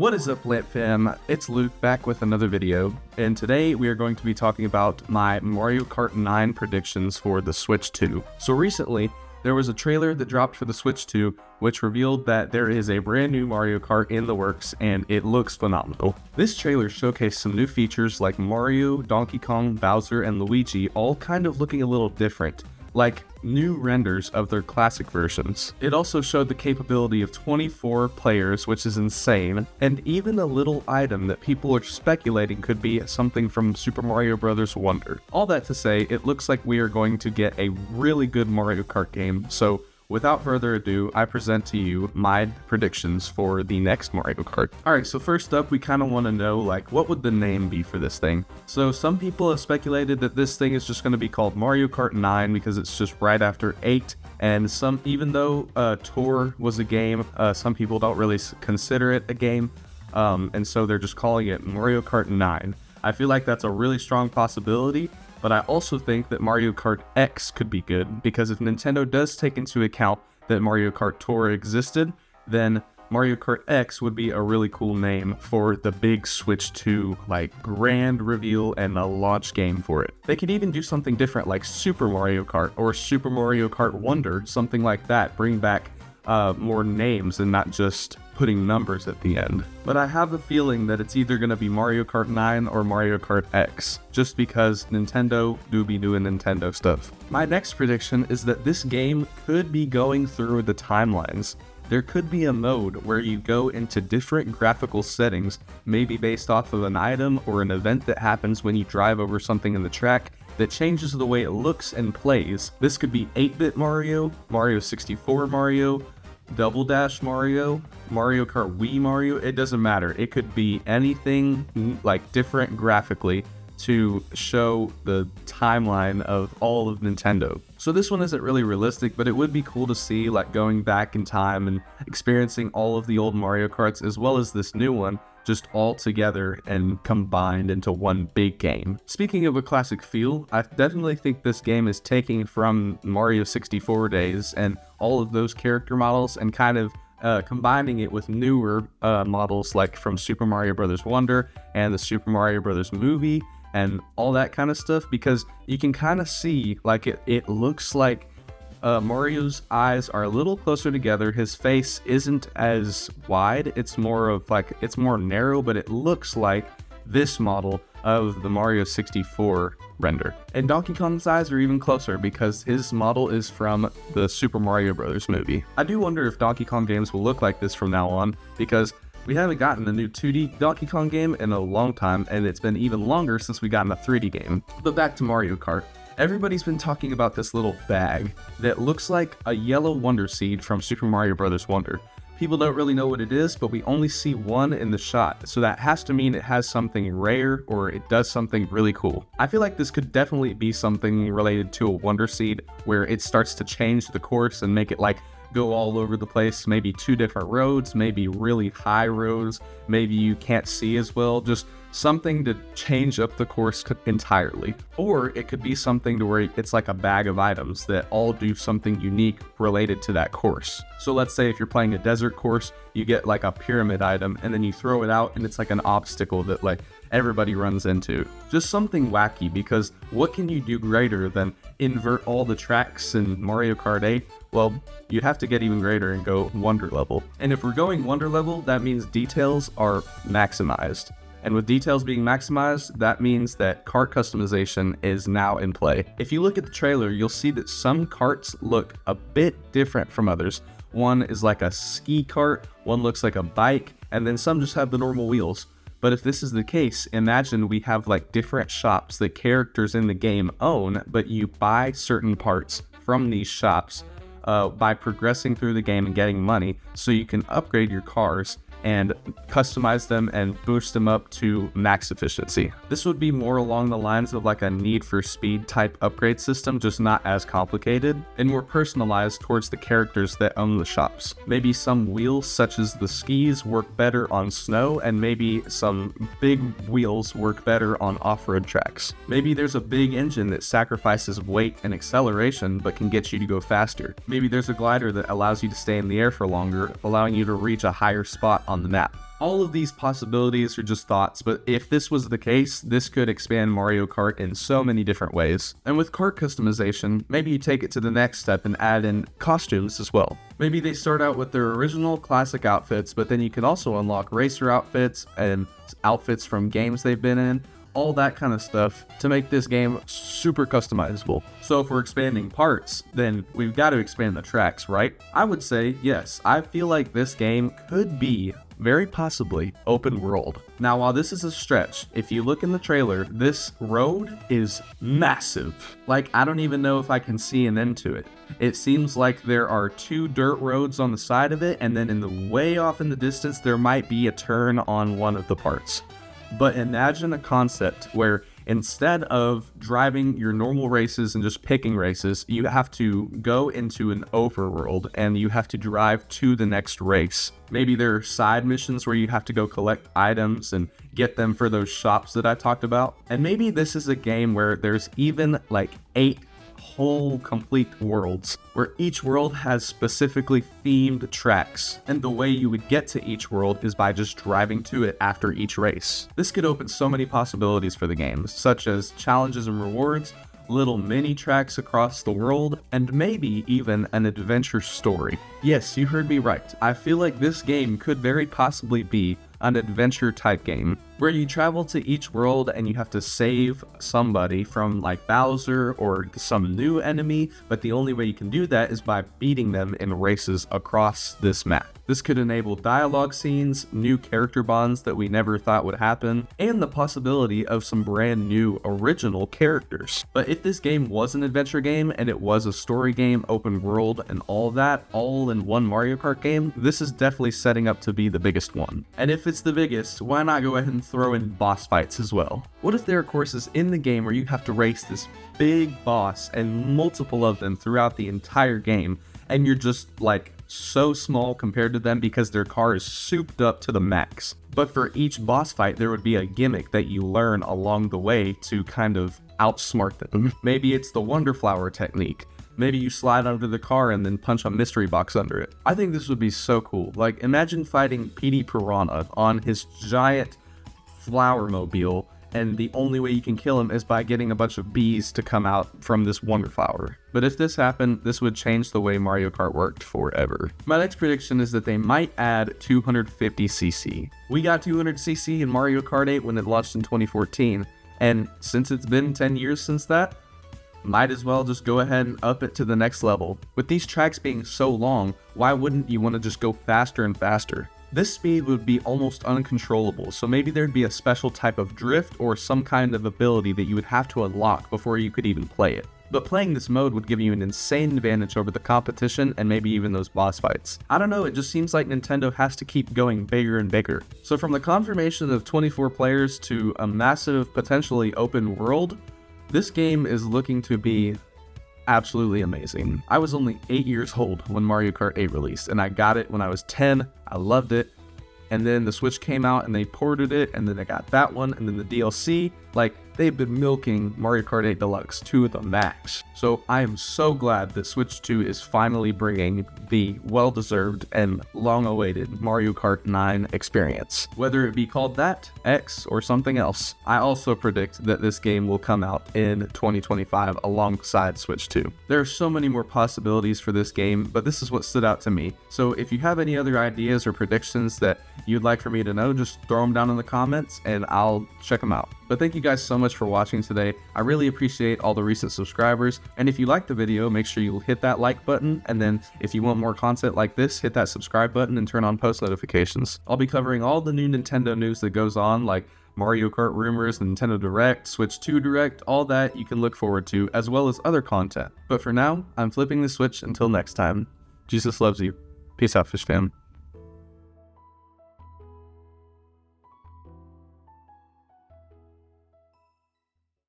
What is up, Plant Fam? It's Luke back with another video, and today we are going to be talking about my Mario Kart 9 predictions for the Switch 2. So recently, there was a trailer that dropped for the Switch 2, which revealed that there is a brand new Mario Kart in the works, and it looks phenomenal. This trailer showcased some new features like Mario, Donkey Kong, Bowser, and Luigi, all kind of looking a little different, like new renders of their classic versions. It also showed the capability of 24 players, which is insane, and even a little item that people are speculating could be something from Super Mario Bros. Wonder. All that to say, it looks like we are going to get a really good Mario Kart game, so without further ado, I present to you my predictions for the next Mario Kart. Alright, so first up, we kind of want to know, what would the name be for this thing? So some people have speculated that this thing is just going to be called Mario Kart 9 because it's just right after 8. And even though Tour was a game, some people don't really consider it a game. And so they're just calling it Mario Kart 9. I feel like that's a really strong possibility. But I also think that Mario Kart X could be good, because if Nintendo does take into account that Mario Kart Tour existed, then Mario Kart X would be a really cool name for the big Switch 2, grand reveal and a launch game for it. They could even do something different like Super Mario Kart or Super Mario Kart Wonder, something like that, bring back more names and not just putting numbers at the end. But I have a feeling that it's either going to be Mario Kart 9 or Mario Kart X, just because Nintendo do be doing Nintendo stuff. My next prediction is that this game could be going through the timelines. There could be a mode where you go into different graphical settings, maybe based off of an item or an event that happens when you drive over something in the track, that changes the way it looks and plays. This could be 8-bit Mario, Mario 64 Mario, Double Dash Mario, Mario Kart Wii Mario, it doesn't matter. It could be anything different graphically to show the timeline of all of Nintendo. So this one isn't really realistic, but it would be cool to see going back in time and experiencing all of the old Mario Karts as well as this new one, just all together and combined into one big game. Speaking of a classic feel, I definitely think this game is taking from Mario 64 days and all of those character models and kind of combining it with newer models like from Super Mario Bros. Wonder and the Super Mario Bros. Movie and all that kind of stuff, because you can kind of see it looks like Mario's eyes are a little closer together. His face isn't as wide. It's more it's more narrow, but it looks like this model of the Mario 64 render. And Donkey Kong's eyes are even closer because his model is from the Super Mario Bros. Movie. I do wonder if Donkey Kong games will look like this from now on, because we haven't gotten a new 2D Donkey Kong game in a long time, and it's been even longer since we gotten a 3D game. But back to Mario Kart. Everybody's been talking about this little bag that looks like a yellow Wonder Seed from Super Mario Bros. Wonder. People don't really know what it is, but we only see one in the shot, so that has to mean it has something rare or it does something really cool. I feel like this could definitely be something related to a Wonder Seed, where it starts to change the course and make it go all over the place, maybe 2 different roads, maybe really high roads, maybe you can't see as well, just something to change up the course entirely. Or it could be something to where it's like a bag of items that all do something unique related to that course. So let's say if you're playing a desert course, you get a pyramid item and then you throw it out and it's like an obstacle that everybody runs into. Just something wacky, because what can you do greater than invert all the tracks in Mario Kart 8? Well, you'd have to get even greater and go Wonder level. And if we're going Wonder level, that means details are maximized. And with details being maximized, that means that kart customization is now in play. If you look at the trailer, you'll see that some karts look a bit different from others. One is like a ski kart, one looks like a bike, and then some just have the normal wheels. But if this is the case, imagine we have different shops that characters in the game own, but you buy certain parts from these shops by progressing through the game and getting money, so you can upgrade your cars and customize them and boost them up to max efficiency. This would be more along the lines of a Need for Speed type upgrade system, just not as complicated and more personalized towards the characters that own the shops. Maybe some wheels such as the skis work better on snow, and maybe some big wheels work better on off-road tracks. Maybe there's a big engine that sacrifices weight and acceleration but can get you to go faster. Maybe there's a glider that allows you to stay in the air for longer, allowing you to reach a higher spot on the map. All of these possibilities are just thoughts, but if this was the case, this could expand Mario Kart in so many different ways. And with kart customization, maybe you take it to the next step and add in costumes as well. Maybe they start out with their original classic outfits, but then you can also unlock racer outfits and outfits from games they've been in, all that kind of stuff to make this game super customizable. So if we're expanding parts, then we've got to expand the tracks, right? I would say yes. I feel like this game could be very possibly open world. Now, while this is a stretch, if you look in the trailer, this road is massive. Like, I don't even know if I can see an end to it. It seems like there are 2 dirt roads on the side of it, and then in the way off in the distance, there might be a turn on one of the parts. But imagine a concept where instead of driving your normal races and just picking races, you have to go into an overworld and you have to drive to the next race. Maybe there are side missions where you have to go collect items and get them for those shops that I talked about. And maybe this is a game where there's even like 8 whole complete worlds, where each world has specifically themed tracks, and the way you would get to each world is by just driving to it after each race. This could open so many possibilities for the game, such as challenges and rewards, little mini tracks across the world, and maybe even an adventure story. Yes, you heard me right. I feel like this game could very possibly be an adventure type game where you travel to each world and you have to save somebody from like Bowser or some new enemy, but the only way you can do that is by beating them in races across this map. This could enable dialogue scenes, new character bonds that we never thought would happen, and the possibility of some brand new original characters. But if this game was an adventure game and it was a story game, open world, and all that, all in one Mario Kart game, this is definitely setting up to be the biggest one. And if it's the biggest, why not go ahead and throw in boss fights as well? What if there are courses in the game where you have to race this big boss and multiple of them throughout the entire game, and you're just like so small compared to them because their car is souped up to the max? But for each boss fight, there would be a gimmick that you learn along the way to kind of outsmart them. Maybe it's the Wonder Flower technique. Maybe you slide under the car and then punch a mystery box under it. I think this would be so cool. Like, imagine fighting Petey Piranha on his giant flower mobile, and the only way you can kill him is by getting a bunch of bees to come out from this wonder flower. But if this happened, this would change the way Mario Kart worked forever. My next prediction is that they might add 250cc. We got 200cc in Mario Kart 8 when it launched in 2014, and since it's been 10 years since that, might as well just go ahead and up it to the next level. With these tracks being so long, why wouldn't you want to just go faster and faster? This speed would be almost uncontrollable, so maybe there'd be a special type of drift or some kind of ability that you would have to unlock before you could even play it. But playing this mode would give you an insane advantage over the competition and maybe even those boss fights. I don't know, it just seems like Nintendo has to keep going bigger and bigger. So from the confirmation of 24 players to a massive, potentially open world, this game is looking to be absolutely amazing. I was only 8 years old when Mario Kart 8 released, and I got it when I was 10. I loved it. And then the Switch came out and they ported it, and then I got that one, and then the DLC. Like, they've been milking Mario Kart 8 Deluxe to the max. So I am so glad that Switch 2 is finally bringing the well-deserved and long-awaited Mario Kart 9 experience. Whether it be called that, X, or something else, I also predict that this game will come out in 2025 alongside Switch 2. There are so many more possibilities for this game, but this is what stood out to me. So if you have any other ideas or predictions that you'd like for me to know, just throw them down in the comments and I'll check them out. But thank you guys so much for watching today. I really appreciate all the recent subscribers. And if you liked the video, make sure you hit that like button. And then if you want more content like this, hit that subscribe button and turn on post notifications. I'll be covering all the new Nintendo news that goes on, like Mario Kart rumors, Nintendo Direct, Switch 2 Direct, all that you can look forward to, as well as other content. But for now, I'm flipping the switch until next time. Jesus loves you. Peace out, Fish Fam.